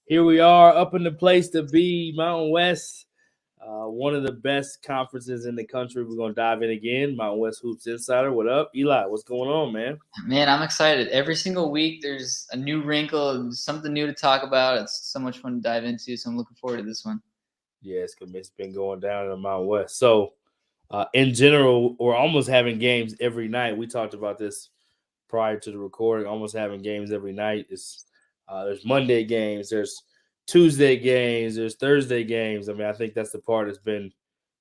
Here we are, up in the place to be, Mountain West, one of the best conferences in the country. We're going to dive in again. Mountain West Hoops Insider. What up? Eli, what's going on, man? Man, I'm excited. Every single week there's a new wrinkle, something new to talk about. It's so much fun to dive into, so I'm looking forward to this one. Yeah, it's been going down in the Mountain West. So, in general, we're almost having games every night. We talked about this prior to the recording, almost having games every night. There's Monday games, there's Tuesday games, there's Thursday games. I mean, I think that's the part that's been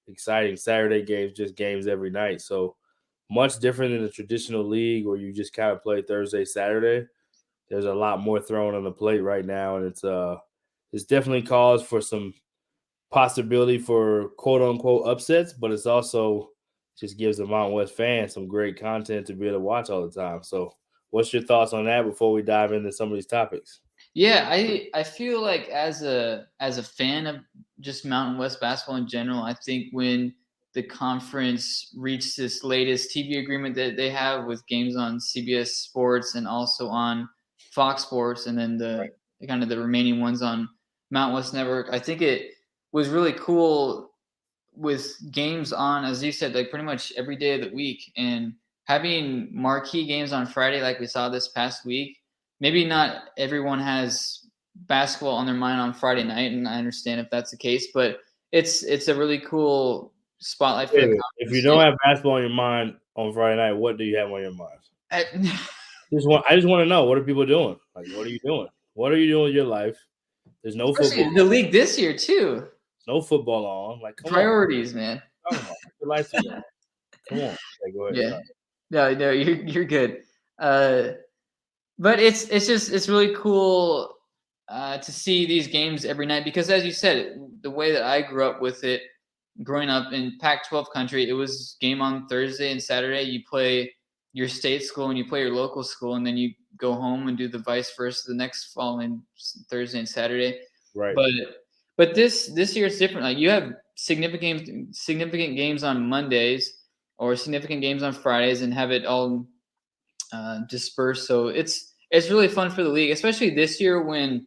exciting. Saturday games, just games every night. So much different than the traditional league where you just kind of play Thursday, Saturday. There's a lot more thrown on the plate right now, and it's definitely cause for some possibility for quote unquote upsets, but it's also just gives the Mountain West fans some great content to be able to watch all the time. So, what's your thoughts on that before we dive into some of these topics? Yeah, I feel like as a fan of just Mountain West basketball in general, I think when the conference reached this latest TV agreement that they have with games on CBS Sports and also on Fox Sports, and then the kind of the remaining ones on Mountain West Network, I think it was really cool with games on, as you said, like pretty much every day of the week, and having marquee games on Friday like we saw this past week. Maybe not everyone has basketball on their mind on Friday night, and I understand if that's the case, but it's a really cool spotlight for the conference. If you don't have basketball on your mind on Friday night, what do you have on your mind? I just want to know, what are people doing? Like, what are you doing? What are you doing with your life? There's no football. The league this year too. No football on. Like, come priorities, on. Man. Your life's together. Come on. Okay, go ahead. Yeah. No, you're good. But it's really cool to see these games every night because, as you said, the way that I grew up with it, growing up in Pac-12 country, it was game on Thursday and Saturday. You play your state school and you play your local school, and then you go home and do the vice versa the next following Thursday and Saturday. Right. But this year it's different. Like you have significant games on Mondays or significant games on Fridays, and have it all dispersed. So it's really fun for the league, especially this year when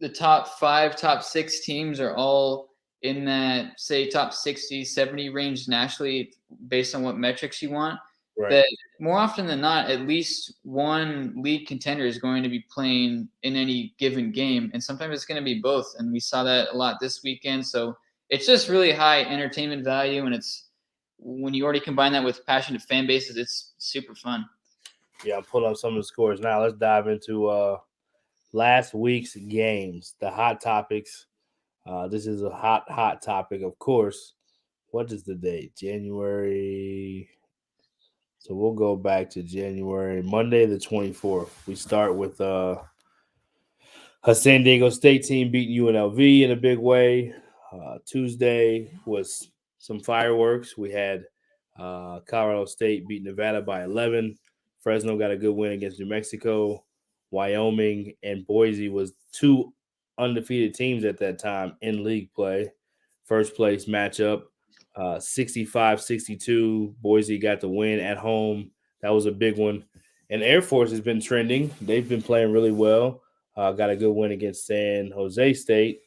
the top 5, top 6 teams are all in that, say, top 60, 70 range nationally based on what metrics you want. Right. That more often than not, at least one league contender is going to be playing in any given game. And sometimes it's going to be both. And we saw that a lot this weekend. So it's just really high entertainment value. And it's when you already combine that with passionate fan bases, it's super fun. Yeah, I'm pulling up some of the scores now. Let's dive into last week's games, the hot topics. This is a hot topic, of course. What is the date? January. So we'll go back to January, Monday the 24th. We start with a San Diego State team beating UNLV in a big way. Tuesday was some fireworks. We had Colorado State beat Nevada by 11. Fresno got a good win against New Mexico. Wyoming and Boise was 2 undefeated teams at that time in league play. First place matchup, 65-62. Boise got the win at home. That was a big one. And Air Force has been trending. They've been playing really well. Got a good win against San Jose State.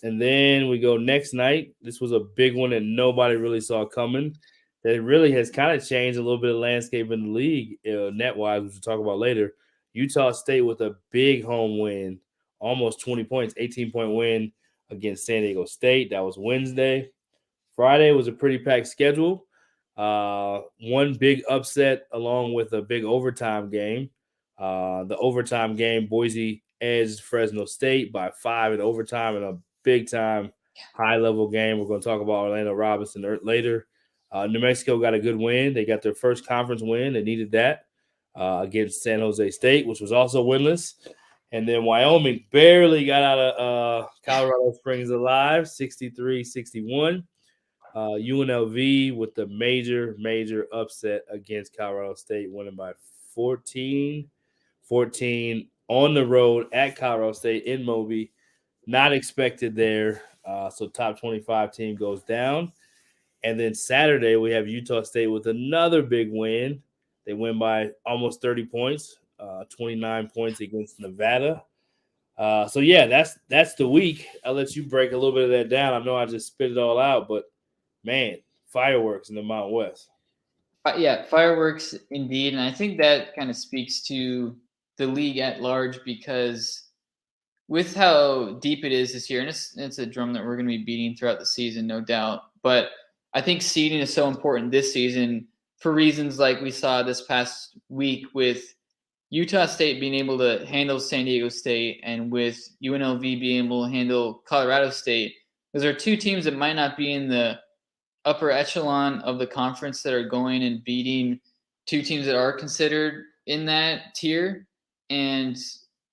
And then we go next night. This was a big one that nobody really saw coming. That really has kind of changed a little bit of landscape in the league, net-wise, which we'll talk about later. Utah State with a big home win, almost 20 points, 18-point win against San Diego State. That was Wednesday. Friday was a pretty packed schedule. One big upset along with a big overtime game. The overtime game, Boise edged Fresno State by 5 in overtime in a big-time, high-level game. We're going to talk about Elena Robinson later. New Mexico got a good win. They got their first conference win. They needed that against San Jose State, which was also winless. And then Wyoming barely got out of Colorado Springs alive, 63-61. UNLV with the major upset against Colorado State, winning by 14 on the road at Colorado State in Moby. Not expected there. So top 25 team goes down. And then Saturday, we have Utah State with another big win. They win by almost 30 points, 29 points against Nevada. So yeah, that's the week. I'll let you break a little bit of that down. I know I just spit it all out, but man, fireworks in the Mountain West. Yeah, fireworks indeed, and I think that kind of speaks to the league at large because with how deep it is this year, and it's a drum that we're going to be beating throughout the season, no doubt. But I think seeding is so important this season for reasons like we saw this past week with Utah State being able to handle San Diego State and with UNLV being able to handle Colorado State. Those are two teams that might not be in the upper echelon of the conference that are going and beating two teams that are considered in that tier. And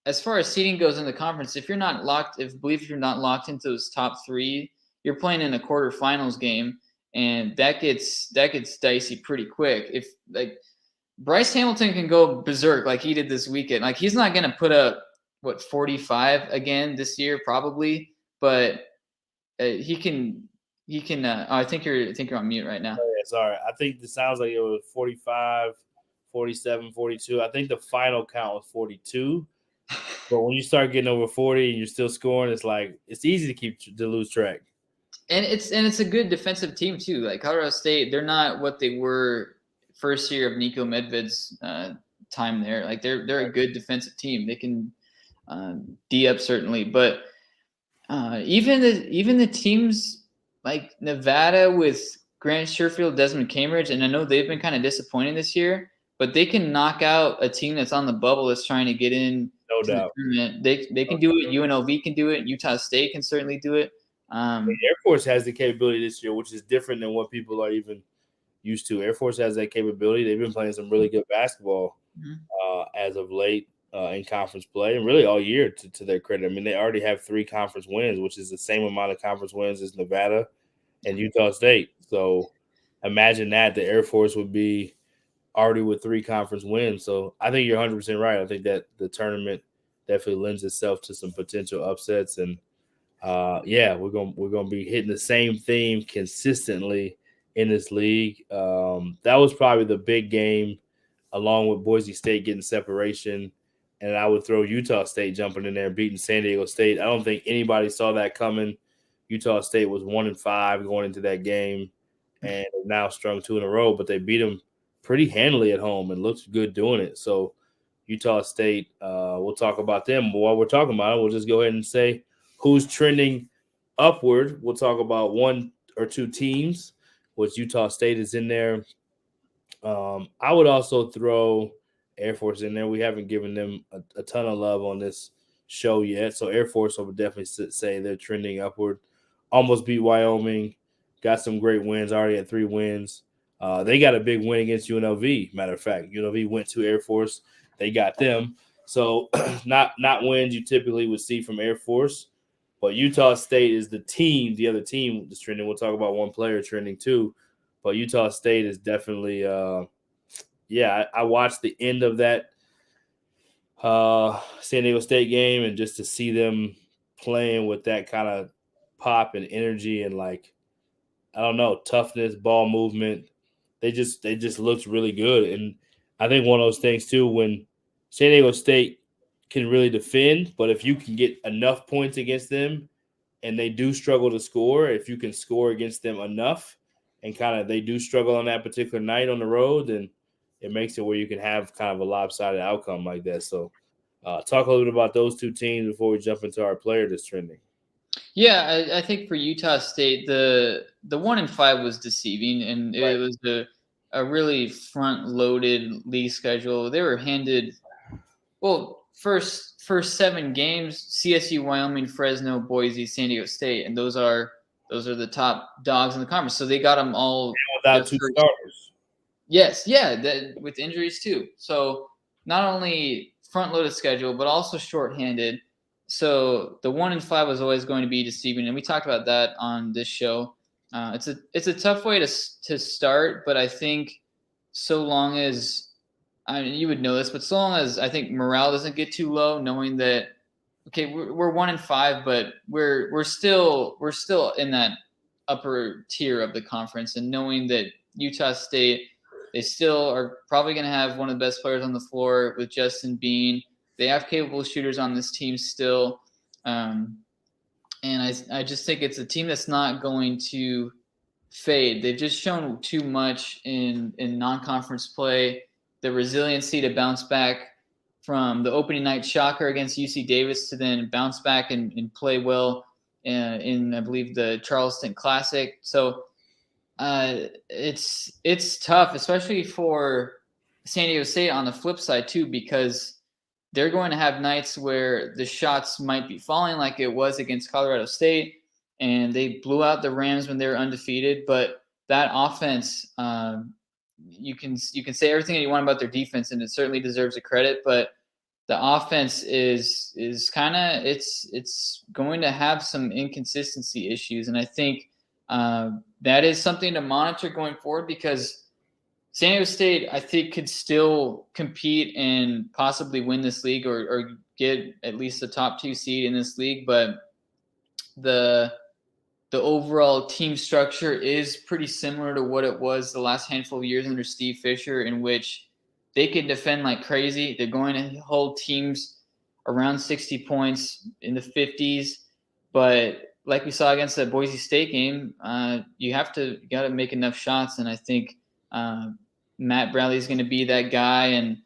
as far as seeding goes in the conference, if you're not locked into those top three, you're playing in a quarterfinals game, and that gets dicey pretty quick. If like Bryce Hamilton can go berserk like he did this weekend, like he's not going to put up 45 again this year probably, but he can. I think you're on mute right now. Oh, yeah, sorry. I think it sounds like it was 45, 47, 42. I think the final count was 42. But when you start getting over 40 and you're still scoring, it's like it's easy to lose track. And it's a good defensive team too. Like Colorado State, they're not what they were first year of Nico Medved's time there. Like they're a good defensive team. They can D up certainly, but even the teams like Nevada with Grant Sherfield, Desmond Cambridge, and I know they've been kind of disappointing this year, but they can knock out a team that's on the bubble that's trying to get in. No doubt. The tournament. They can do it. UNLV can do it. Utah State can certainly do it. The Air Force has the capability this year, which is different than what people are even used to. Air Force has that capability. They've been playing some really good basketball as of late in conference play, and really all year to their credit. I mean, they already have 3 conference wins, which is the same amount of conference wins as Nevada and Utah State. So imagine that the Air Force would be already with 3 conference wins. So I think you're 100% right. I think that the tournament definitely lends itself to some potential upsets, and we're gonna be hitting the same theme consistently in this league. That was probably the big game, along with Boise State getting separation, and I would throw Utah State jumping in there, beating San Diego State. I don't think anybody saw that coming. Utah State was 1-5 going into that game, and now strung 2 in a row, but they beat them pretty handily at home and looked good doing it. So Utah State, we'll talk about them. But while we're talking about it, we'll just go ahead and say who's trending upward. We'll talk about 1 or 2 teams, which Utah State is in there. I would also throw Air Force in there. We haven't given them a ton of love on this show yet. So Air Force, I would definitely say they're trending upward. Almost beat Wyoming. Got some great wins, already at 3 wins. They got a big win against UNLV. Matter of fact, UNLV went to Air Force. They got them. So not wins you typically would see from Air Force. But Utah State is the other team that's trending. We'll talk about one player trending too. But Utah State is definitely, I watched the end of that San Diego State game, and just to see them playing with that kind of pop and energy and toughness, ball movement, they just looked really good. And I think one of those things too, when San Diego State can really defend, but if you can get enough points against them and they do struggle to score, if you can score against them enough and they do struggle on that particular night on the road, then it makes it where you can have kind of a lopsided outcome like that. So talk a little bit about those 2 teams before we jump into our player that's trending. Yeah, I think for Utah State, the 1-5 was deceiving, and it was a really front-loaded league schedule. They were handed, first 7 games: CSU, Wyoming, Fresno, Boise, San Diego State, and those are the top dogs in the conference. So they got them all without 2 starters. Yes, with injuries too. So not only front-loaded schedule, but also short-handed. So the 1-5 was always going to be deceiving, and we talked about that on this show. It's a tough way to start, but I think so long as you would know this, but so long as I think morale doesn't get too low, knowing that we're 1-5, but we're still in that upper tier of the conference, and knowing that Utah State, they still are probably going to have one of the best players on the floor with Justin Bean. They have capable shooters on this team still. And I just think it's a team that's not going to fade. They've just shown too much in non-conference play, the resiliency to bounce back from the opening night shocker against UC Davis to then bounce back and play well in I believe, the Charleston Classic. So it's tough, especially for San Diego State on the flip side too, because they're going to have nights where the shots might be falling like it was against Colorado State, and they blew out the Rams when they were undefeated. But that offense, you can say everything that you want about their defense, and it certainly deserves a credit. But the offense is kind of it's going to have some inconsistency issues, and I think that is something to monitor going forward, because San Diego State, I think, could still compete and possibly win this league or get at least the top 2 seed in this league. But the overall team structure is pretty similar to what it was the last handful of years under Steve Fisher, in which they can defend like crazy. They're going to hold teams around 60 points in the 50s. But like we saw against the Boise State game, you got to make enough shots. And I think Matt Bradley is going to be that guy. And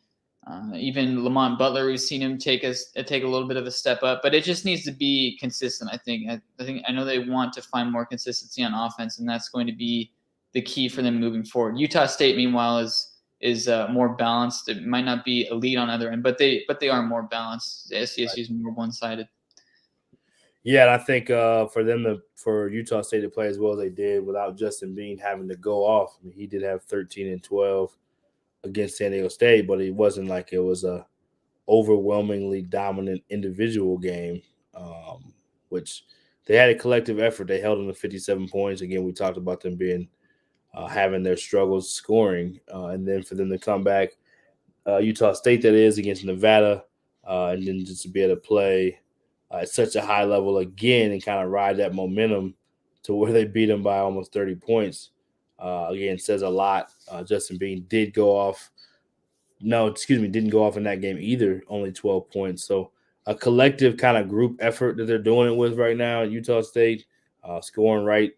even Lamont Butler, we've seen him take a little bit of a step up, but it just needs to be consistent. I know they want to find more consistency on offense, and that's going to be the key for them moving forward. Utah State, meanwhile, is more balanced. It might not be elite on either end, but they are more balanced. SDSU is more one-sided. Yeah, and I think for Utah State to play as well as they did without Justin Bean having to go off. I mean, he did have 13 and 12 against San Diego State, but it wasn't like it was a overwhelmingly dominant individual game, which they had a collective effort. They held them to 57 points. Again, we talked about them being having their struggles scoring, and then for them to come back, Utah State that is, against Nevada, and then just to be able to play at such a high level again and kind of ride that momentum to where they beat them by almost 30 points. Again, says a lot. Justin Bean didn't go off in that game either, only 12 points. So a collective kind of group effort that they're doing it with right now at Utah State, scoring right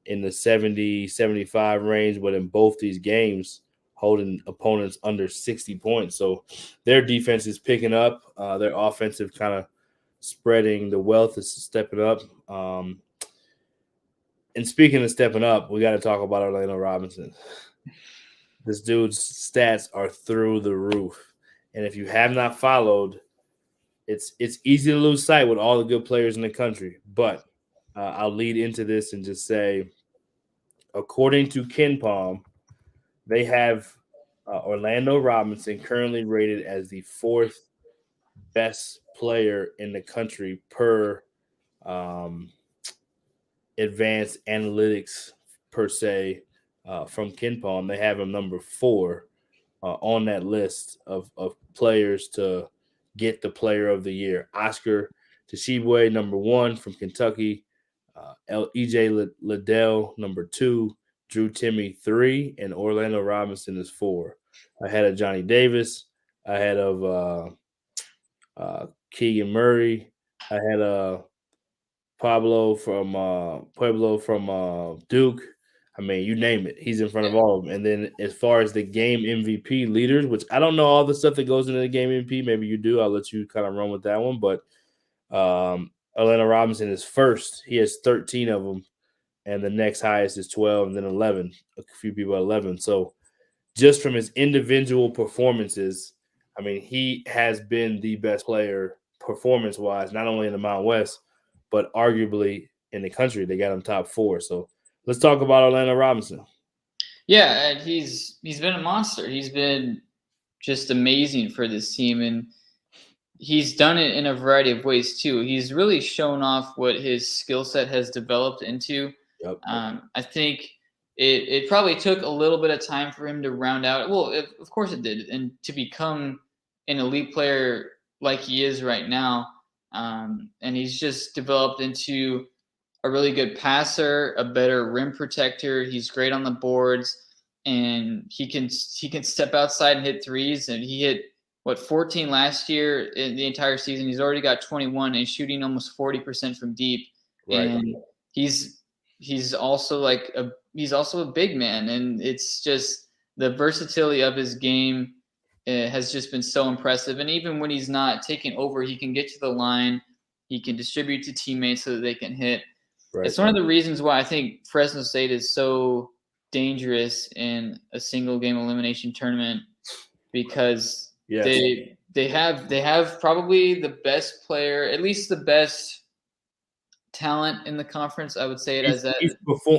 in the 70, 75 range, but in both these games, holding opponents under 60 points. So their defense is picking up. Their offensive kind of spreading the wealth is stepping up. And speaking of stepping up, we got to talk about Elena Robinson. This dude's stats are through the roof. And if you have not followed, it's easy to lose sight with all the good players in the country. But I'll lead into this and just say, according to KenPom, they have Orlando Robinson currently rated as the 4th best player in the country per advanced analytics per se from KenPom. They have him number 4 on that list of players to get the player of the year. Oscar Tshiebwe, number 1 from Kentucky. EJ Liddell, number 2. Drew Timme, 3. And Orlando Robinson is 4. Ahead of Johnny Davis. Ahead of Keegan Murray. Ahead of Pueblo from Duke. I mean, you name it. He's in front of all of them. And then as far as the game MVP leaders, which I don't know all the stuff that goes into the game MVP. Maybe you do. I'll let you kind of run with that one. But Elena Robinson is first. He has 13 of them. And the next highest is 12 and then 11. A few people at 11. So just from his individual performances, I mean, he has been the best player performance-wise, not only in the Mountain West, but arguably in the country. They got him top 4. So let's talk about Elena Robinson. Yeah, and he's been a monster. He's been just amazing for this team, and he's done it in a variety of ways too. He's really shown off what his skill set has developed into. Yep. I think it probably took a little bit of time for him to round out. Well, of course it did, and to become an elite player like he is right now. And he's just developed into a really good passer, a better rim protector. He's great on the boards, and he can step outside and hit threes. And he hit 14 last year in the entire season. He's already got 21 and shooting almost 40% from deep. Right. And he's also he's also a big man, and it's just the versatility of his game has just been so impressive. And even when he's not taking over, he can get to the line, he can distribute to teammates so that they can hit. Right. It's one of the reasons why I think Fresno State is so dangerous in a single game elimination tournament, because they have probably the best player, at least the best talent in the conference. I would say it as that.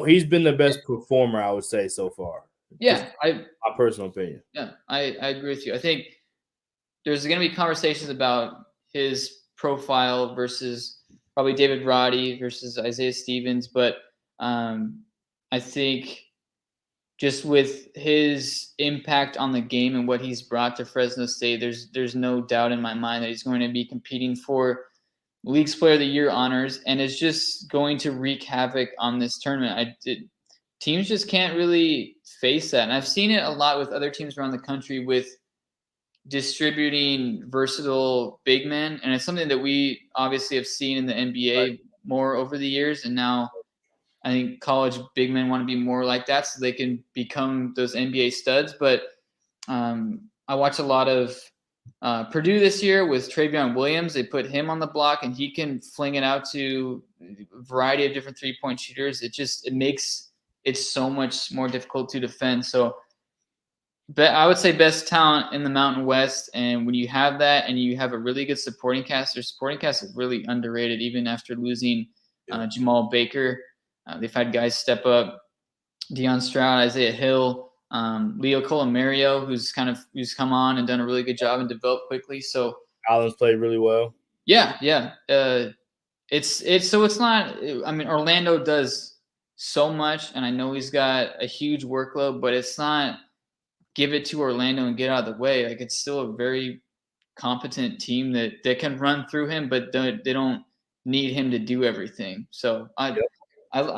He's been the best performer, I would say, so far. Yeah, my personal opinion. Yeah, I agree with you. I think there's going to be conversations about his profile versus probably David Roddy versus Isaiah Stevens, but I think just with his impact on the game and what he's brought to Fresno State, there's no doubt in my mind that he's going to be competing for League's Player of the Year honors, and is just going to wreak havoc on this tournament. Teams just can't really face that. And I've seen it a lot with other teams around the country with distributing versatile big men. And it's something that we obviously have seen in the NBA more over the years. And now I think college big men want to be more like that so they can become those NBA studs. But I watch a lot of Purdue this year with Travion Williams. They put him on the block, and he can fling it out to a variety of different three-point shooters. It makes it so much more difficult to defend. So I would say best talent in the Mountain West. And when you have that and you have a really good supporting cast, their supporting cast is really underrated, even after losing Jamal Baker. They've had guys step up, Deion Stroud, Isaiah Hill, Leo Colomario, who's come on and done a really good job and developed quickly. So Collins played really well. Yeah. It's not, I mean, Orlando does so much, and I know he's got a huge workload, but it's not give it to Orlando and get out of the way. Like, it's still a very competent team that can run through him, but they don't need him to do everything. So I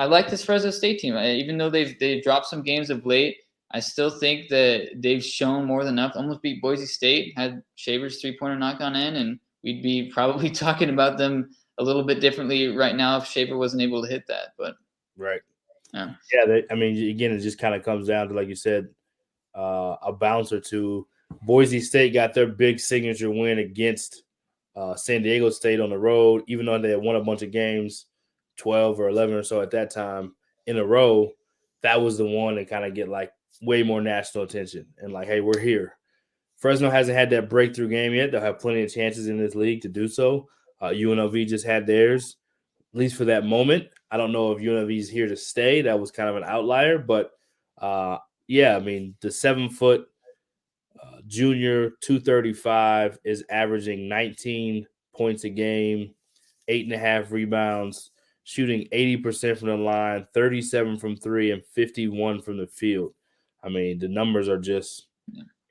like this Fresno State team. Even though they've dropped some games of late, I still think that they've shown more than enough. Almost beat Boise State, had Shaver's three-pointer not gone in, and we'd be probably talking about them a little bit differently right now if Shaver wasn't able to hit that. But right. Yeah. I mean, again, it just kind of comes down to, like you said, a bounce or two. Boise State got their big signature win against San Diego State on the road, even though they had won a bunch of games, 12 or 11 or so at that time in a row. That was the one that kind of get like way more national attention and like, hey, we're here. Fresno hasn't had that breakthrough game yet. They'll have plenty of chances in this league to do so. UNLV just had theirs, at least for that moment. I don't know if UNLV is here to stay. That was kind of an outlier, but I mean, the 7-foot junior 235 is averaging 19 points a game, 8.5 rebounds, shooting 80% from the line, 37 from three, and 51 from the field. I mean, the numbers are just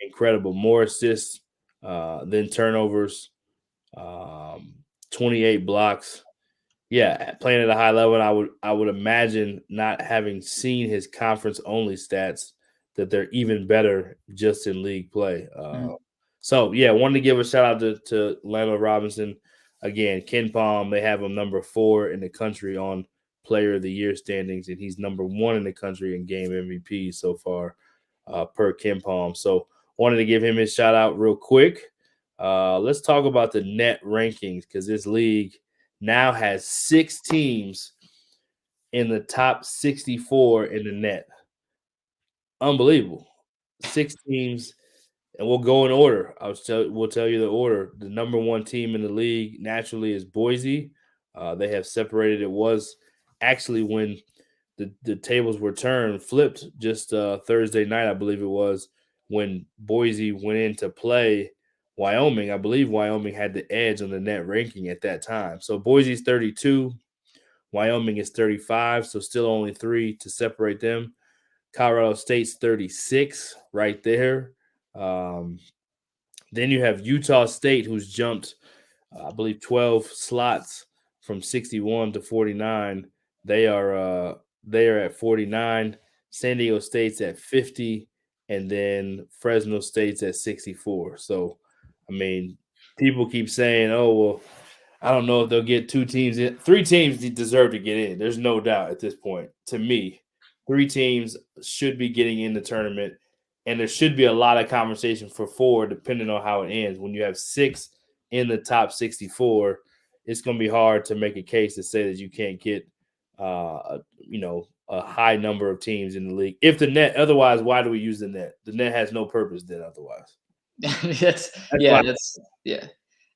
incredible. More assists than turnovers, 28 blocks. Yeah, playing at a high level, and I would imagine, not having seen his conference only stats, that they're even better just in league play. So wanted to give a shout out to Elena Robinson. Again, Ken Palm, they have him number 4 in the country on Player of the Year standings, and he's number 1 in the country in game MVP so far, per Ken Palm. So wanted to give him his shout out real quick. Let's talk about the net rankings, because this league now has 6 teams in the top 64 in the net. Unbelievable. 6 teams, and we'll go in order. We'll tell you the order. The number 1 team in the league naturally is Boise. They have separated. It was actually when the tables were flipped just Thursday night, I believe it was, when Boise went in to play Wyoming. I believe Wyoming had the edge on the net ranking at that time. So Boise's 32, Wyoming is 35, so still only 3 to separate them. Colorado State's 36 right there. Then you have Utah State, who's jumped, I believe, 12 slots from 61 to 49. They are at 49. San Diego State's at 50, and then Fresno State's at 64. So I mean, people keep saying, "Oh, well, I don't know if they'll get 2 teams in. 3 teams deserve to get in. There's no doubt at this point. To me, 3 teams should be getting in the tournament, and there should be a lot of conversation for 4, depending on how it ends. When you have 6 in the top 64, it's going to be hard to make a case to say that you can't get, a high number of teams in the league. If the net, otherwise, why do we use the net? The net has no purpose then. Otherwise, that's that's yeah, why. that's yeah.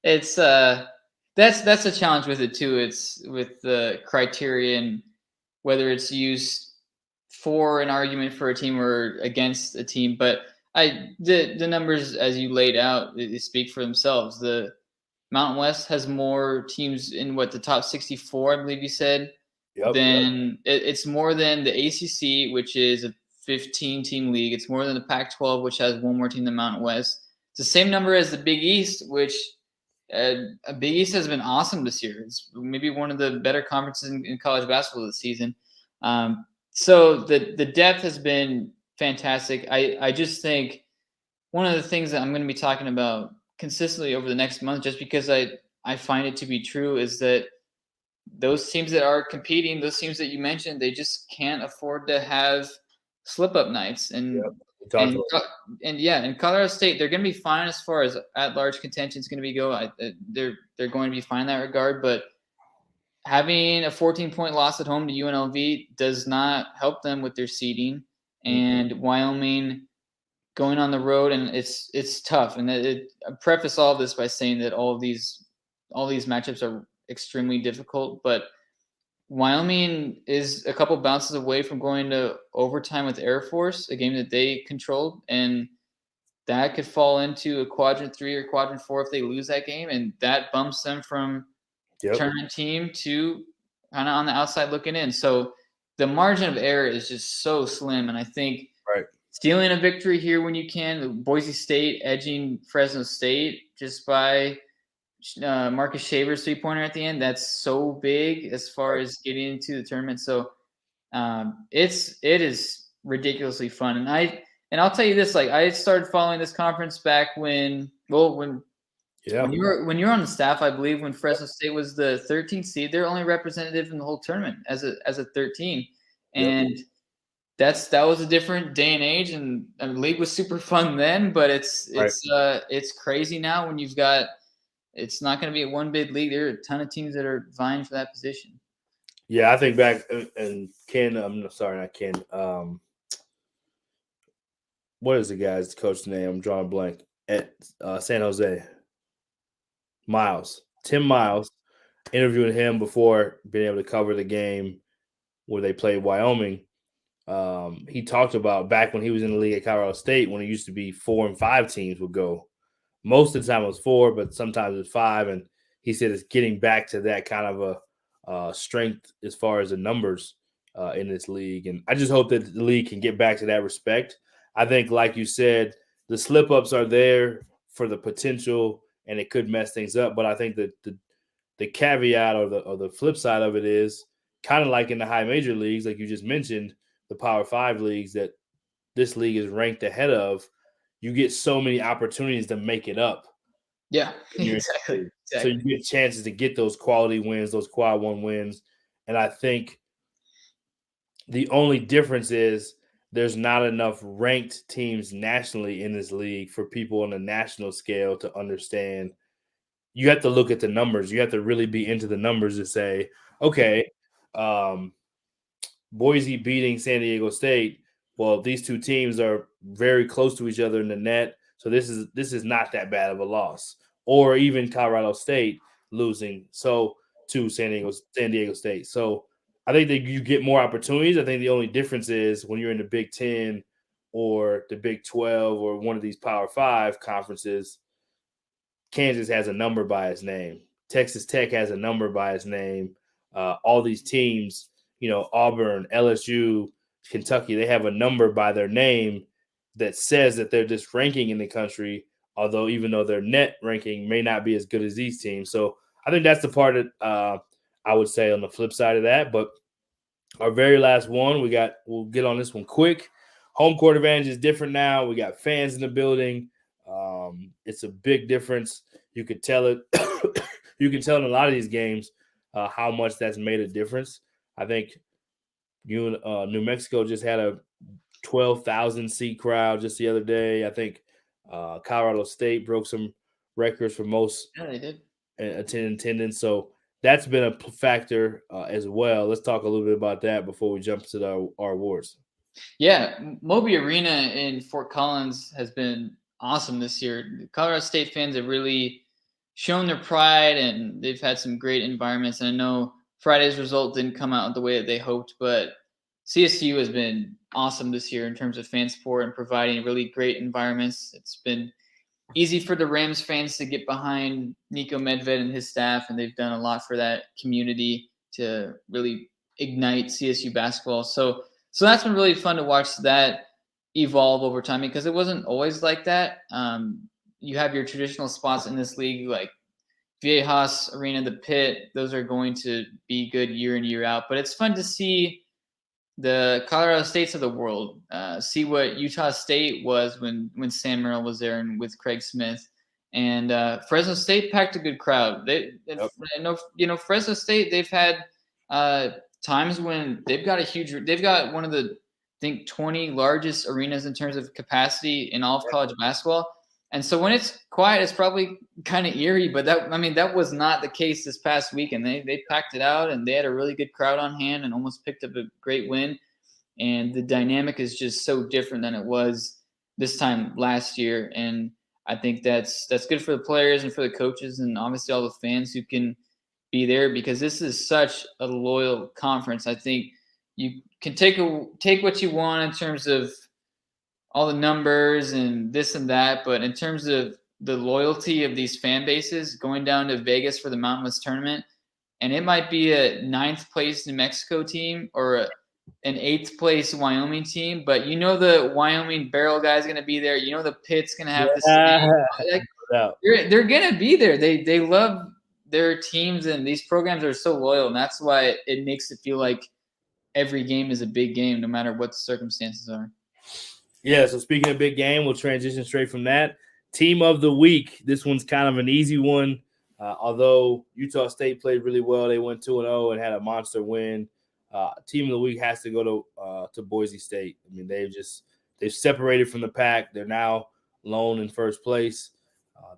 It's that's a challenge with it too. It's with the criterion, whether it's used for an argument for a team or against a team. But the numbers as you laid out, they speak for themselves. The Mountain West has more teams in the top 64, I believe you said. Yep. Then it's more than the ACC, which is a 15-team league. It's more than the Pac-12, which has one more team than Mountain West. It's the same number as the Big East, which Big East has been awesome this year. It's maybe one of the better conferences in college basketball this season. So the depth has been fantastic. I just think one of the things that I'm going to be talking about consistently over the next month, just because I find it to be true, is that those teams that are competing, those teams that you mentioned, they just can't afford to have slip-up nights. And Colorado State, they're going to be fine as far as at-large contention is going to go. They're going to be fine in that regard. But having a 14-point loss at home to UNLV does not help them with their seeding. And Wyoming going on the road, and it's tough. And I preface all of this by saying that all these matchups are extremely difficult, but Wyoming is a couple bounces away from going to overtime with Air Force, a game that they controlled, and that could fall into a quadrant 3 or quadrant 4 if they lose that game, and that bumps them from tournament team to kind of on the outside looking in. So the margin of error is just so slim, and I think stealing a victory here when you can, Boise State edging Fresno State just by Marcus Shaver's 3-pointer at the end, that's so big as far as getting into the tournament. So it is ridiculously fun. And I'll tell you this, like I started following this conference back when you were on the staff, I believe when Fresno State was the 13th seed, they're only representative in the whole tournament as a 13. And that was a different day and age, and the league was super fun then, but it's crazy now when you've got. It's not going to be a one bid league. There are a ton of teams that are vying for that position. Yeah, I think back and Ken. I'm sorry, not Ken. What is the guy's coach's name? I'm drawing a blank. At San Jose. Tim Miles. Interviewing him before being able to cover the game where they played Wyoming. He talked about back when he was in the league at Colorado State when it used to be 4 and 5 teams would go. Most of the time it was 4, but sometimes it was 5. And he said it's getting back to that kind of a strength as far as the numbers in this league. And I just hope that the league can get back to that respect. I think, like you said, the slip-ups are there for the potential, and it could mess things up. But I think that the caveat or the flip side of it is kind of like in the high major leagues, like you just mentioned, the Power 5 leagues that this league is ranked ahead of. You get so many opportunities to make it up. Yeah, exactly. So you get chances to get those quality wins, those quad 1 wins. And I think the only difference is there's not enough ranked teams nationally in this league for people on a national scale to understand. You have to look at the numbers. You have to really be into the numbers to say, okay, Boise beating San Diego State. Well, these two teams are very close to each other in the net, so this is not that bad of a loss. Or even Colorado State losing to San Diego State. So I think that you get more opportunities. I think the only difference is when you're in the Big 10 or the Big 12 or one of these Power 5 conferences, Kansas has a number by its name. Texas Tech has a number by its name. All these teams, Auburn, LSU, Kentucky, they have a number by their name that says that they're this ranking in the country, although even though their net ranking may not be as good as these teams. So I think that's the part that I would say on the flip side of that. But our very last one, we'll get on this one quick. Home court advantage is different now. We got fans in the building. It's a big difference. You could tell it. You can tell in a lot of these games how much that's made a difference. I think New Mexico just had a 12,000 seat crowd just the other day. I think Colorado State broke some records for most Yeah, they did. attendance. So that's been a factor as well. Let's talk a little bit about that before we jump to our awards. Yeah, Moby Arena in Fort Collins has been awesome this year. The Colorado State fans have really shown their pride, and they've had some great environments. And I know Friday's result didn't come out the way that they hoped, but CSU has been awesome this year in terms of fan support and providing really great environments. It's been easy for the Rams fans to get behind Nico Medved and his staff, and they've done a lot for that community to really ignite CSU basketball. So that's been really fun to watch that evolve over time, because it wasn't always like that. You have your traditional spots in this league like Viejas Arena, the Pit. Those are going to be good year in, year out. But it's fun to see the Colorado States of the world, see what Utah State was when Sam Merrill was there and with Craig Smith. And Fresno State packed a good crowd. Fresno State, they've had times when they've got one of the, I think, 20 largest arenas in terms of capacity in all of college basketball. And so when it's quiet, it's probably kind of eerie, but that was not the case this past weekend. They packed it out, and they had a really good crowd on hand and almost picked up a great win. And the dynamic is just so different than it was this time last year. And I think that's good for the players and for the coaches and obviously all the fans who can be there, because this is such a loyal conference. I think you can take what you want in terms of all the numbers and this and that, but in terms of the loyalty of these fan bases, going down to Vegas for the Mountain West tournament, and it might be a 9th place New Mexico team or an 8th place Wyoming team, but the Wyoming barrel guy is going to be there. The Pit's going to have the same. They're going to be there. They love their teams, and these programs are so loyal, and that's why it makes it feel like every game is a big game, no matter what the circumstances are. Yeah, so speaking of big game, we'll transition straight from that. Team of the week. This one's kind of an easy one. Although Utah State played really well, they went 2-0 and had a monster win. Team of the week has to go to Boise State. I mean, they've separated from the pack. They're now lone in first place.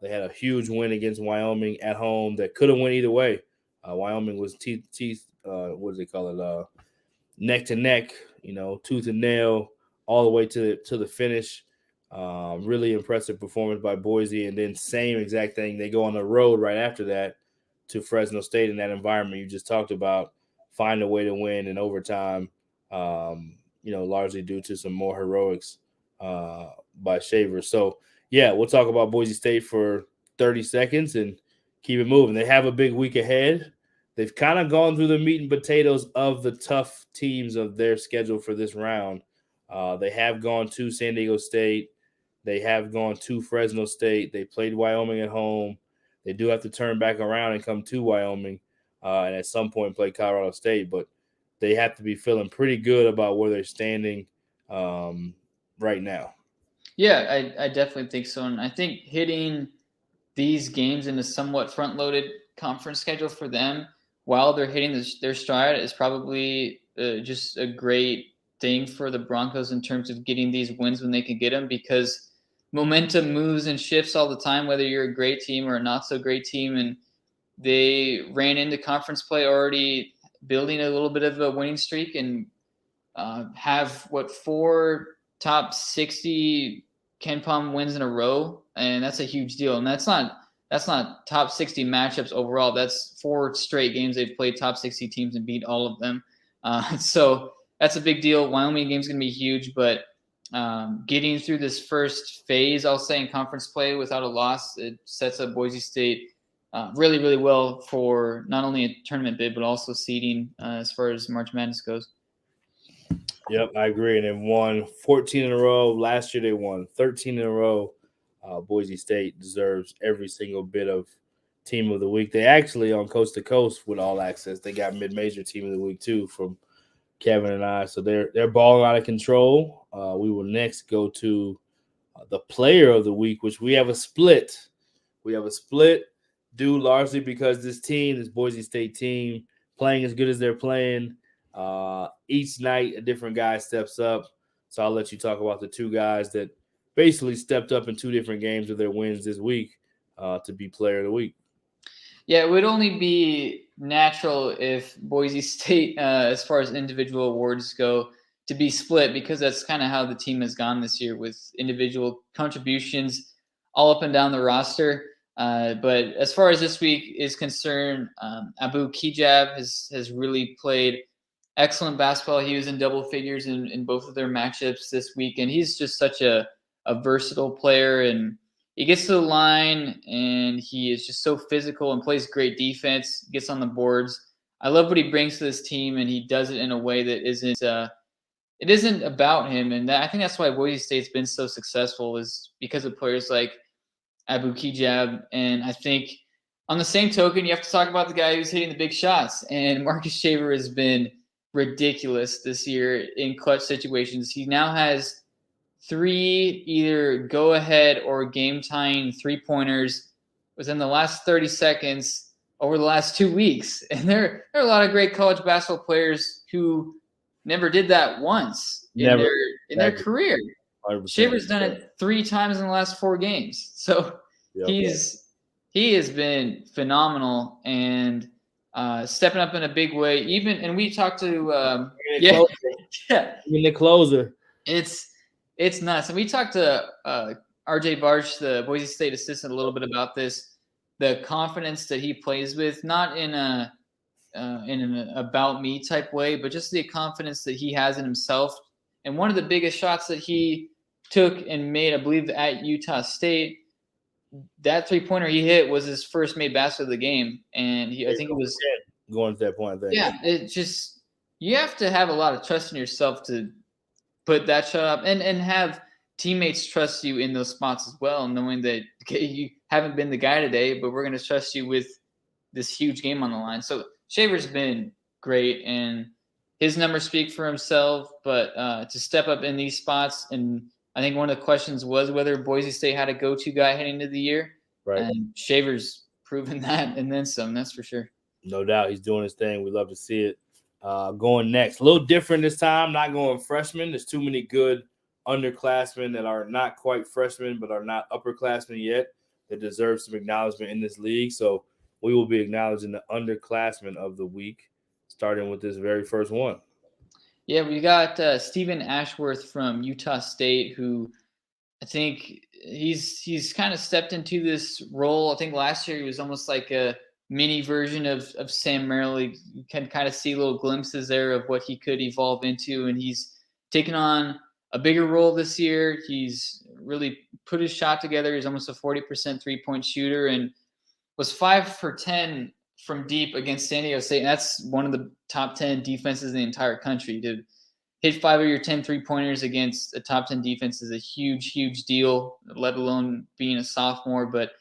They had a huge win against Wyoming at home that could have went either way. Wyoming was neck to neck, tooth and nail, all the way to the finish. Really impressive performance by Boise. And then same exact thing, they go on the road right after that to Fresno State in that environment you just talked about, find a way to win in overtime, largely due to some more heroics by Shaver. So, yeah, we'll talk about Boise State for 30 seconds and keep it moving. They have a big week ahead. They've kind of gone through the meat and potatoes of the tough teams of their schedule for this round. They have gone to San Diego State. They have gone to Fresno State. They played Wyoming at home. They do have to turn back around and come to Wyoming and at some point play Colorado State. But they have to be feeling pretty good about where they're standing right now. Yeah, I definitely think so. And I think hitting these games in a somewhat front-loaded conference schedule for them while they're hitting their stride is probably just a great thing for the Broncos in terms of getting these wins when they can get them, because momentum moves and shifts all the time, whether you're a great team or a not so great team. And they ran into conference play already building a little bit of a winning streak and have 4 top 60 KenPom wins in a row, and that's a huge deal. And that's not top 60 matchups overall. That's 4 straight games they've played top 60 teams and beat all of them. So that's a big deal. Wyoming game's going to be huge, but getting through this first phase, I'll say, in conference play without a loss, it sets up Boise State really, really well for not only a tournament bid, but also seeding as far as March Madness goes. Yep, I agree. And they've won 14 in a row. Last year they won 13 in a row. Boise State deserves every single bit of team of the week. They actually, on Coast to Coast with All Access, they got mid-major team of the week too from Kevin and I. So they're balling out of control. We will next go to The player of the week, which we have a split. We have a split due largely because this Boise State team, playing as good as they're playing, each night a different guy steps up. So I'll let you talk about the two guys that basically stepped up in two different games of their wins this week to be player of the week. Yeah, it would only be natural if Boise State, as far as individual awards go, to be split, because that's kind of how the team has gone this year with individual contributions all up and down the roster. But as far as this week is concerned, Abu Kijab has really played excellent basketball. He was in double figures in both of their matchups this week, and he's just such a versatile player, and he gets to the line and he is just so physical and plays great defense, gets on the boards. I love what he brings to this team, and he does it in a way that it isn't about him. And I think that's why Boise State's been so successful, is because of players like Abu Kijab. And I think on the same token, you have to talk about the guy who's hitting the big shots. And Marcus Shaver has been ridiculous this year in clutch situations. He now has 3 either go-ahead or game-tying three-pointers within the last 30 seconds over the last 2 weeks. And there are a lot of great college basketball players who never did that once in their career. 100%. Shaver's done it 3 times in the last 4 games. So he has been phenomenal and stepping up in a big way. And we talked to the closer. It's nuts. And we talked to RJ Barsh, the Boise State assistant, a little bit about this. The confidence that he plays with, not in an about me type way, but just the confidence that he has in himself. And one of the biggest shots that he took and made, I believe, at Utah State, that 3-pointer he hit was his first made basket of the game. And I think it was going to that point. Yeah, it just, you have to have a lot of trust in yourself to put that shot up and have teammates trust you in those spots as well, knowing that, okay, you haven't been the guy today, but we're going to trust you with this huge game on the line. So Shaver's been great, and his numbers speak for himself, but to step up in these spots, and I think one of the questions was whether Boise State had a go-to guy heading into the year, right? And Shaver's proven that, and then some, that's for sure. No doubt. He's doing his thing. We love to see it. Going next, a little different this time, not going freshmen. There's too many good underclassmen that are not quite freshmen, but are not upperclassmen yet, that deserve some acknowledgement in this league. So we will be acknowledging the underclassmen of the week, starting with this very first one. Yeah, we got Stephen Ashworth from Utah State, who I think he's kind of stepped into this role. I think last year he was almost like a mini version of Sam Merrill. You can kind of see little glimpses there of what he could evolve into, and he's taken on a bigger role this year. He's really put his shot together. He's almost a 40% three-point shooter and was 5 for 10 from deep against San Diego State. And that's one of the top 10 defenses in the entire country. To hit 5 of your 10 three-pointers against a top 10 defense is a huge, huge deal, let alone being a sophomore. But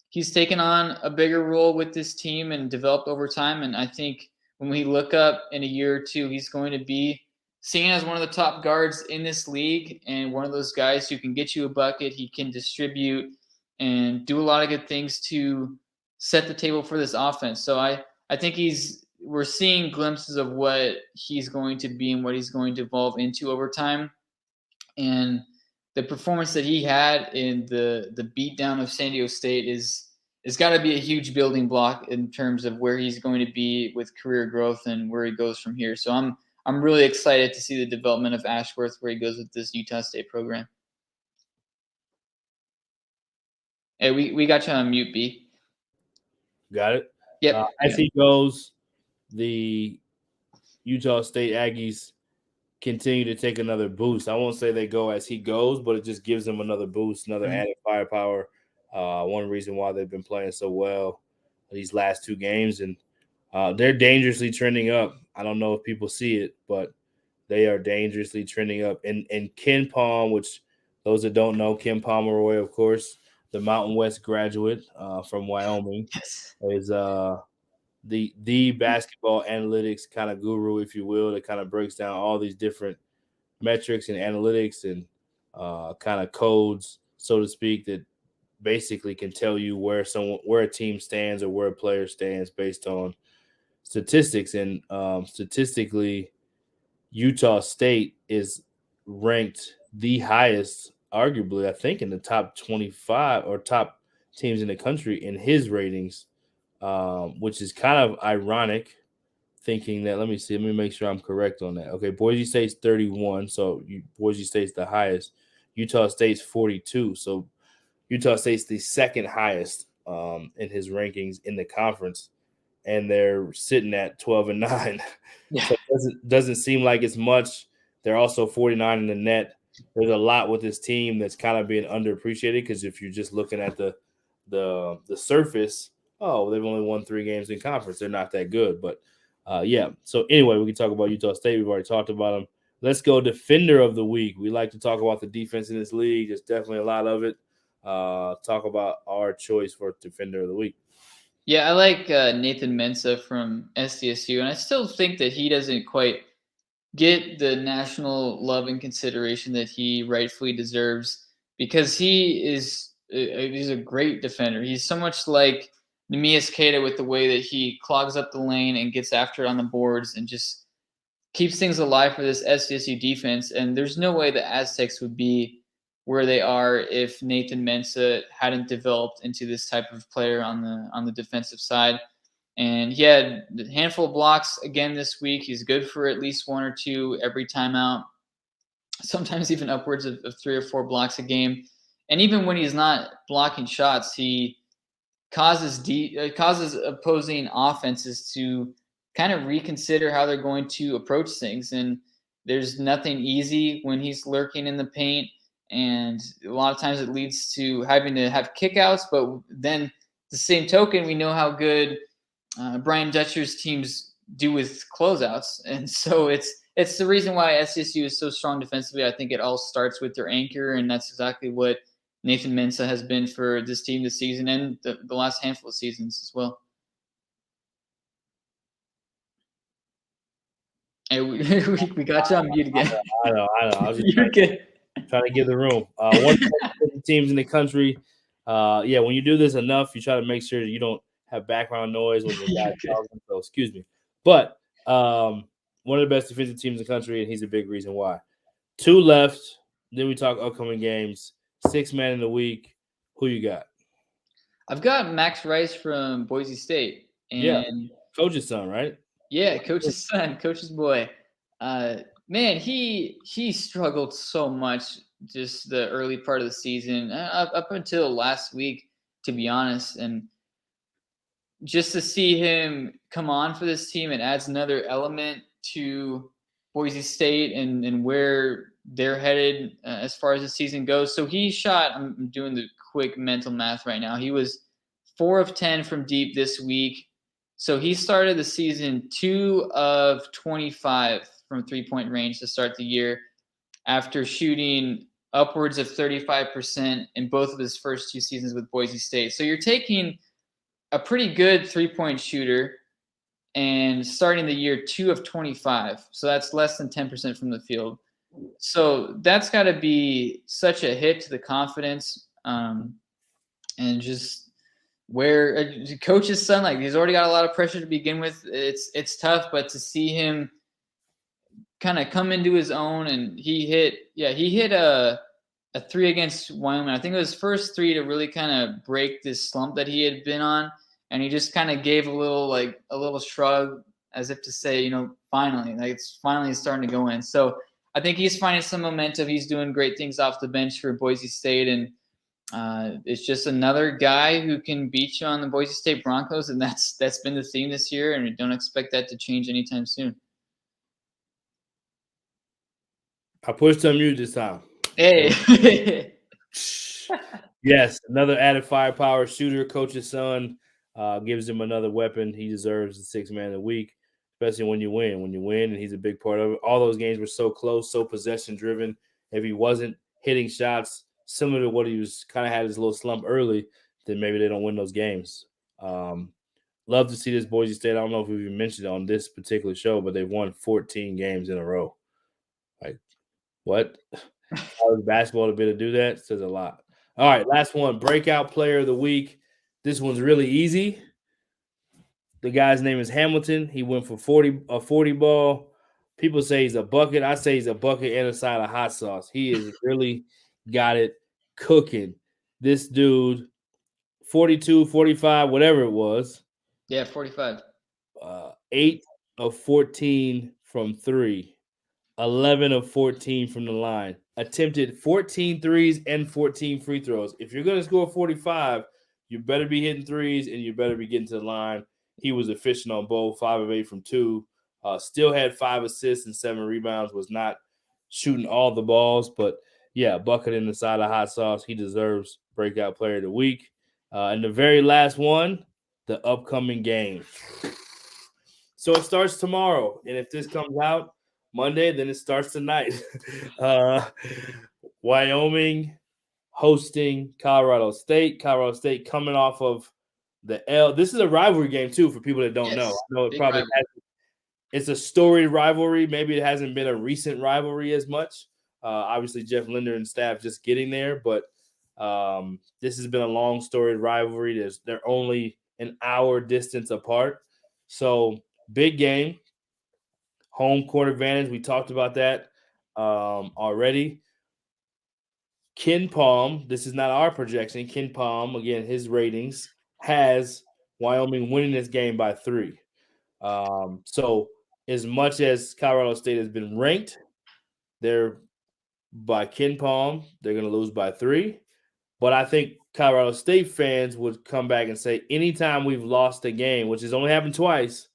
he's taken on a bigger role with this team and developed over time. And I think when we look up in a year or two, he's going to be seen as one of the top guards in this league and one of those guys who can get you a bucket. He can distribute and do a lot of good things to set the table for this offense. So I think we're seeing glimpses of what he's going to be and what he's going to evolve into over time. And the performance that he had in the beatdown of San Diego State is got to be a huge building block in terms of where he's going to be with career growth and where he goes from here. So I'm really excited to see the development of Ashworth, where he goes with this Utah State program. Hey, we got you on mute, B. Got it? Yep. As he goes, the Utah State Aggies continue to take another boost. I won't say they go as he goes, but it just gives them another boost, another added firepower. One reason why they've been playing so well these last 2 games. And they're dangerously trending up. I don't know if people see it, but they are dangerously trending up. And Ken Palm, which those that don't know, Ken Pomeroy, of course, the Mountain West graduate from Wyoming, is the basketball analytics kind of guru, if you will, that kind of breaks down all these different metrics and analytics and kind of codes, so to speak, that basically can tell you where a team stands or where a player stands based on statistics. And statistically, Utah State is ranked the highest, arguably, I think, in the top 25 or top teams in the country in his ratings, which is kind of ironic. Thinking that, let me make sure I'm correct on that. Okay, Boise State's 31, so Boise State's the highest. Utah State's 42, so Utah State's the second highest in his rankings in the conference, and they're sitting at 12-9. Yeah. So it doesn't seem like it's much. They're also 49 in the net. There's a lot with this team that's kind of being underappreciated, because if you're just looking at the surface, oh, they've only won 3 games in conference. They're not that good, but yeah. So anyway, we can talk about Utah State. We've already talked about them. Let's go defender of the week. We like to talk about the defense in this league. There's definitely a lot of it. Talk about our choice for defender of the week. Yeah, I like Nathan Mensah from SDSU, and I still think that he doesn't quite get the national love and consideration that he rightfully deserves, because he's a great defender. He's so much like Neemias Queta with the way that he clogs up the lane and gets after it on the boards and just keeps things alive for this SDSU defense. And there's no way the Aztecs would be where they are if Nathan Mensah hadn't developed into this type of player on the defensive side. And he had a handful of blocks again this week. He's good for at least 1 or 2 every time out, sometimes even upwards of 3 or 4 blocks a game. And even when he's not blocking shots, he causes opposing offenses to kind of reconsider how they're going to approach things. And there's nothing easy when he's lurking in the paint. And a lot of times it leads to having to have kickouts. But then the same token, we know how good Brian Dutcher's teams do with closeouts. And so it's the reason why SDSU is so strong defensively. I think it all starts with their anchor, and that's exactly what Nathan Mensah has been for this team this season and the last handful of seasons as well. Hey, we got you on mute again. I know. I was just You're good. trying to give the room. One of the teams in the country. Yeah, when you do this enough, you try to make sure that you don't have background noise when you're talking. So excuse me. But one of the best defensive teams in the country, and he's a big reason why. 2 left. Then we talk upcoming games. 6 man in the week. Who you got? I've got Max Rice from Boise State. And yeah, coach's son, right? Yeah, coach's son, coach's boy. Man, he struggled so much just the early part of the season, up until last week, to be honest. And just to see him come on for this team, it adds another element to Boise State and where they're headed as far as the season goes. So he shot, I'm doing the quick mental math right now, he was 4 of 10 from deep this week. So he started the season 2 of 25 from 3-point range to start the year, after shooting upwards of 35% in both of his first 2 seasons with Boise State. So you're taking a pretty good 3-point shooter and starting the year 2 of 25. So that's less than 10% from the field. So that's got to be such a hit to the confidence, and just where a coach's son, like, he's already got a lot of pressure to begin with. It's tough, but to see him kind of come into his own, and he hit a 3 against Wyoming. I think it was his first 3 to really kind of break this slump that he had been on, and he just kind of gave a little shrug as if to say, finally, like, it's finally starting to go in. So I think he's finding some momentum. He's doing great things off the bench for Boise State, and it's just another guy who can beat you on the Boise State Broncos, and that's been the theme this year, and we don't expect that to change anytime soon. I pushed unmute this time. Hey. Yes, another added firepower shooter, coach's son, gives him another weapon. He deserves the 6 man of the week, especially when you win. When you win, and he's a big part of it. All those games were so close, so possession-driven. If he wasn't hitting shots similar to what he was kind of had his little slump early, then maybe they don't win those games. Love to see this Boise State. I don't know if we've even mentioned it on this particular show, but they've won 14 games in a row. Like, what? college basketball to be able to do that says a lot. All right, last one. Breakout player of the week. This one's really easy. The guy's name is Hamilton. He went for 40 ball. People say he's a bucket. I say he's a bucket and a side of hot sauce. He is really got it cooking. This dude, 42, 45, whatever it was, Yeah, 45. 8 of 14 from 3, 11 of 14 from the line, attempted 14 threes and 14 free throws. If you're going to score 45, you better be hitting threes and you better be getting to the line. He was efficient on both, 5 of 8 from 2. Still had 5 assists and 7 rebounds, was not shooting all the balls, but yeah, bucket in the side of hot sauce. He deserves breakout player of the week. And the very last one, the upcoming game. So it starts tomorrow, and if this comes out Monday, then it starts tonight. Wyoming hosting Colorado State. Colorado State coming off of the L. This is a rivalry game too for people that don't know. I know it probably it's a storied rivalry. Maybe it hasn't been a recent rivalry as much. Obviously, Jeff Linder and staff just getting there, but this has been a long storied rivalry. They're only an hour distance apart. So big game. Home court advantage. We talked about that already. Ken Palm, this is not our projection. Ken Palm, again, his ratings has Wyoming winning this game by 3. So as much as Colorado State has been ranked, they're by Ken Palm, they're going to lose by 3. But I think Colorado State fans would come back and say anytime we've lost a game, which has only happened twice,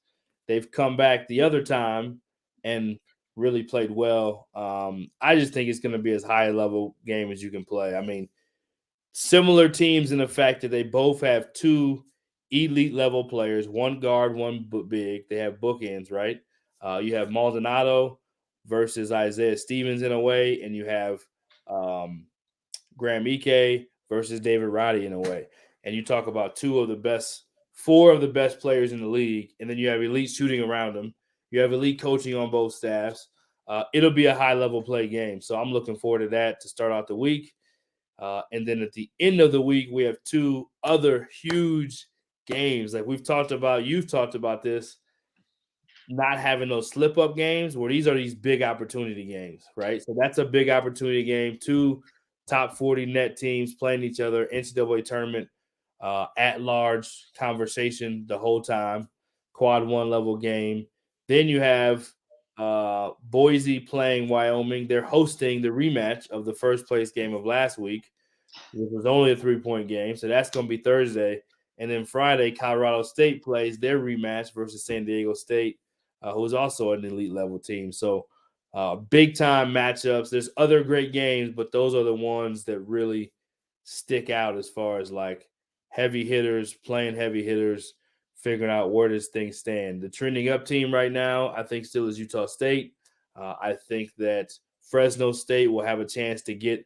they've come back the other time and really played well. I just think it's going to be as high a level game as you can play. I mean, similar teams in the fact that they both have 2 elite level players, one guard, one big. They have bookends, right? You have Maldonado versus Isaiah Stevens in a way, and you have Graham Ike versus David Roddy in a way. And you talk about 4 of the best players in the league, and then you have elite shooting around them. You have elite coaching on both staffs. It'll be a high-level play game. So I'm looking forward to that to start out the week. And then at the end of the week, we have 2 other huge games. Like you've talked about this, not having those slip-up games where these are these big opportunity games, right? So that's a big opportunity game. 2 top 40 net teams playing each other, NCAA tournament, at-large conversation the whole time, quad 1 level game. Then you have Boise playing Wyoming. They're hosting the rematch of the first place game of last week, which was only a 3-point game. So that's going to be Thursday. And then Friday, Colorado State plays their rematch versus San Diego State, who's also an elite level team. So big time matchups. There's other great games, but those are the ones that really stick out as far as like heavy hitters, playing heavy hitters, figuring out where this thing stand. The trending up team right now, I think, still is Utah State. I think that Fresno State will have a chance to get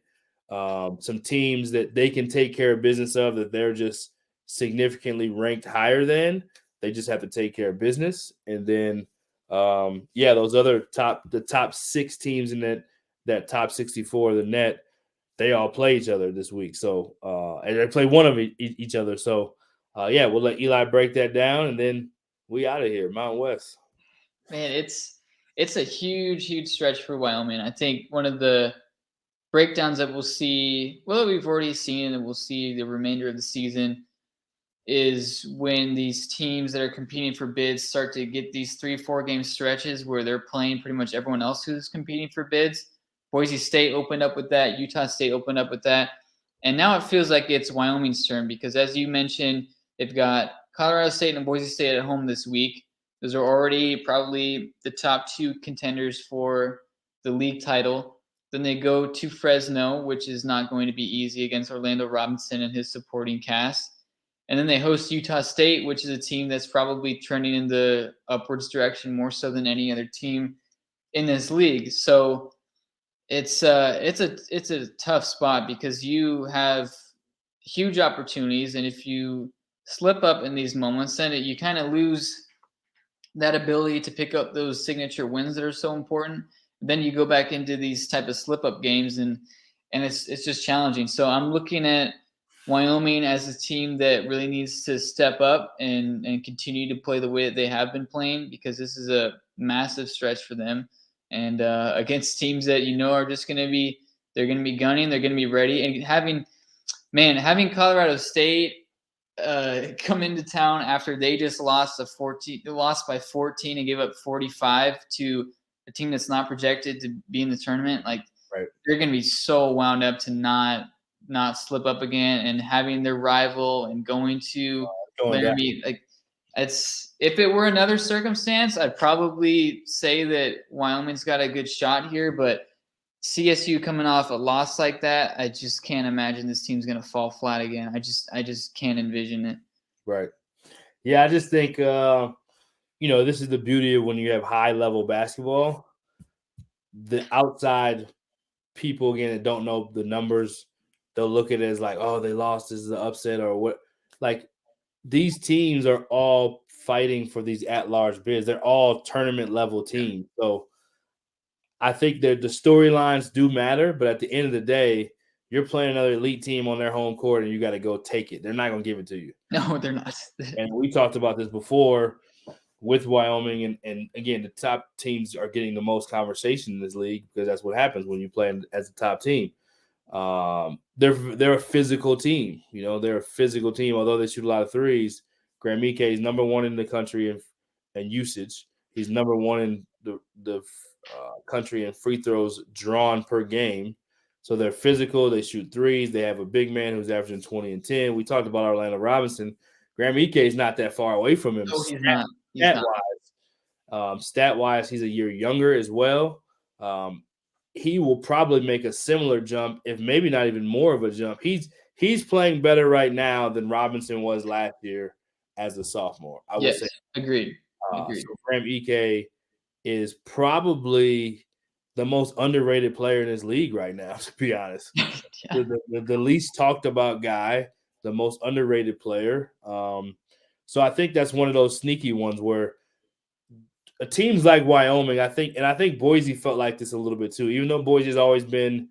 some teams that they can take care of business of, that they're just significantly ranked higher than. They just have to take care of business. And then, those other the top 6 teams in that top 64 of the net, they all play each other this week. So, and they play one of each other. So, we'll let Eli break that down, and then we out of here, Mountain West. Man, it's a huge stretch for Wyoming. I think one of the breakdowns that we'll see, well, we've already seen and we'll see the remainder of the season, is when these teams that are competing for bids start to get these 3-4 game stretches where they're playing pretty much everyone else who's competing for bids. Boise State opened up with that. Utah State opened up with that. And now it feels like it's Wyoming's turn because, as you mentioned, they've got Colorado State and Boise State at home this week. Those are already probably the top 2 contenders for the league title. Then they go to Fresno, which is not going to be easy against Orlando Robinson and his supporting cast. And then they host Utah State, which is a team that's probably trending in the upwards direction more so than any other team in this league. So it's a tough spot because you have huge opportunities, and if you slip up in these moments, then you kind of lose that ability to pick up those signature wins that are so important. Then you go back into these type of slip up games, and it's just challenging. So I'm looking at Wyoming as a team that really needs to step up and continue to play the way that they have been playing, because this is a massive stretch for them, and against teams that are just going to be gunning, they're going to be ready, and having Colorado State come into town after they just lost by 14 and gave up 45 to a team that's not projected to be in the tournament. Like, Right. they're going to be so wound up to not slip up again, and having their rival and going to Laramie. Like, if it were another circumstance, I'd probably say that Wyoming's got a good shot here, but CSU coming off a loss like that, I just can't imagine this team's going to fall flat again. I just can't envision it. Right. Yeah, I just think this is the beauty of when you have high level basketball. The outside people, again, that don't know the numbers, they'll look at it as like, oh, they lost, this is an upset or what. Like, these teams are all fighting for these at-large bids. They're all tournament level teams. So I think that the storylines do matter, but at the end of the day, you're playing another elite team on their home court and you got to go take it. They're not going to give it to you. No, they're not. And we talked about this before with Wyoming, and again, the top teams are getting the most conversation in this league because that's what happens when you play as a top team. They're a physical team. They're a physical team. Although they shoot a lot of threes, Graham Ike is number one in the country in usage. He's number one in the country in free throws drawn per game. So they're physical. They shoot threes. They have a big man who's averaging 20 and 10. We talked about Elena Robinson. Graham Ike is not that far away from him. No, he's not. Stat-wise, he's a year younger as well. He will probably make a similar jump, if maybe not even more of a jump. He's playing better right now than Robinson was last year as a sophomore. I would say. Agreed. So Graham Ike is probably the most underrated player in this league right now, to be honest. Yeah. The least talked about guy, the most underrated player. So I think that's one of those sneaky ones where teams like Wyoming, I think Boise felt like this a little bit too. Even though Boise has always been,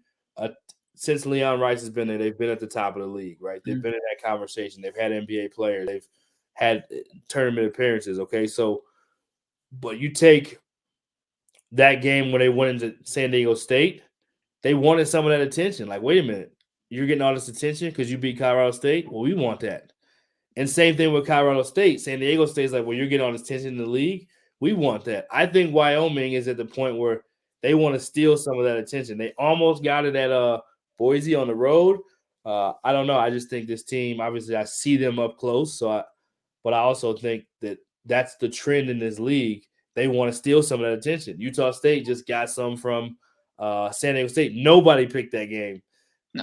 since Leon Rice has been there, they've been at the top of the league, right? They've been in that conversation. They've had NBA players. They've had tournament appearances, okay? So, but you take that game when they went into San Diego State, they wanted some of that attention. Like, wait a minute, you're getting all this attention because you beat Colorado State? Well, we want that. And same thing with Colorado State. San Diego State's like, well, you're getting all this attention in the league? We want that. I think Wyoming is at the point where they want to steal some of that attention. They almost got it at Boise on the road. I don't know. I just think this team, obviously, I see them up close. But I also think that that's the trend in this league. They want to steal some of that attention. Utah State just got some from San Diego State. Nobody picked that game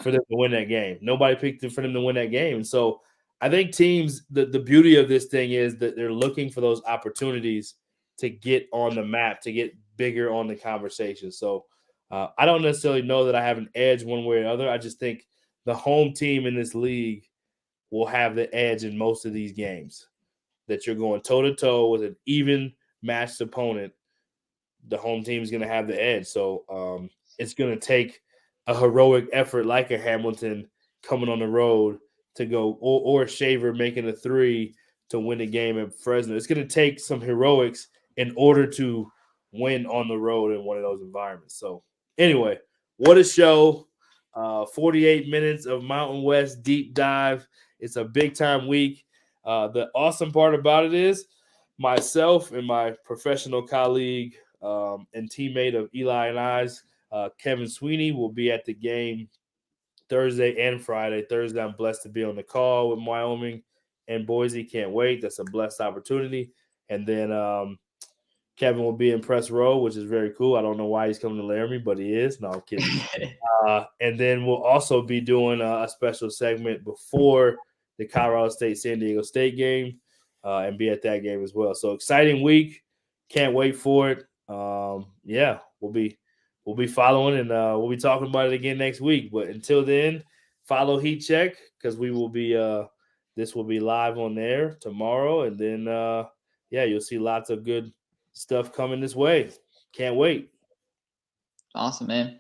for them to win that game. Nobody picked it for them to win that game. And so I think teams, the beauty of this thing is that they're looking for those opportunities to get on the map, to get bigger on the conversation. So I don't necessarily know that I have an edge one way or other. I just think the home team in this league will have the edge in most of these games, that you're going toe-to-toe with an even matched opponent. The home team is going to have the edge. So it's going to take a heroic effort like a Hamilton coming on the road to go, or a Shaver making a three to win a game at Fresno. It's going to take some heroics in order to win on the road in one of those environments. So anyway, what a show. 48 minutes of Mountain West deep dive. It's a big time week. The awesome part about it is myself and my professional colleague and teammate of Eli and I's, Kevin Sweeney, will be at the game Thursday and Friday. Thursday, I'm blessed to be on the call with Wyoming and Boise. Can't wait. That's a blessed opportunity. And then Kevin will be in press row, which is very cool. I don't know why he's coming to Laramie, but he is. No, I'm kidding. And then we'll also be doing a special segment before the Colorado State San Diego State game and be at that game as well. So exciting week. Can't wait for it. Yeah, we'll be following, and we'll be talking about it again next week. But until then, follow Heat Check, because we will be this will be live on there tomorrow, and then you'll see lots of good stuff coming this way. Can't wait. Awesome, man.